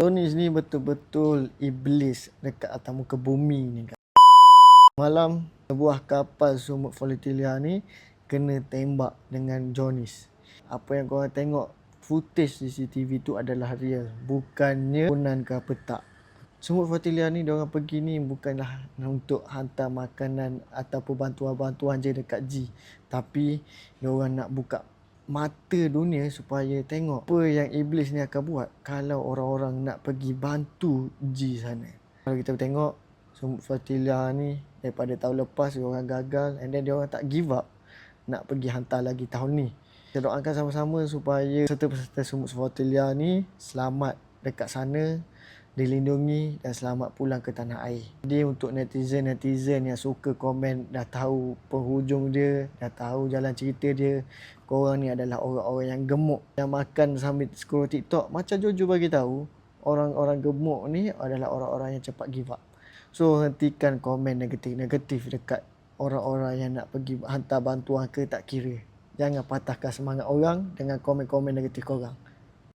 Jonis ni betul-betul iblis dekat atas muka bumi ni. Malam, sebuah kapal sumut Volatilia ni kena tembak dengan Jonis. Apa yang korang tengok footage CCTV tu adalah real, bukannya punan ke apa tak. Sumut Volatilia ni diorang pergi ni bukanlah untuk hantar makanan ataupun bantuan-bantuan je dekat G, tapi diorang nak buka mata dunia supaya tengok apa yang iblis ni akan buat kalau orang-orang nak pergi bantu G sana. Kalau kita tengok Sumut Volatilia ni daripada tahun lepas diorang gagal, and then diorang tak give up nak pergi hantar lagi tahun ni. Kita doakan sama-sama supaya peserta-peserta Sumut Volatilia ni selamat dekat sana, dilindungi dan selamat pulang ke tanah air. Jadi untuk netizen-netizen yang suka komen, dah tahu penghujung dia, dah tahu jalan cerita dia, korang ni adalah orang-orang yang gemuk, yang makan sambil scroll TikTok. Macam Jojo bagi tahu, orang-orang gemuk ni adalah orang-orang yang cepat give up. So hentikan komen negatif-negatif dekat orang-orang yang nak pergi hantar bantuan ke tak kira. Jangan patahkan semangat orang dengan komen-komen negatif korang.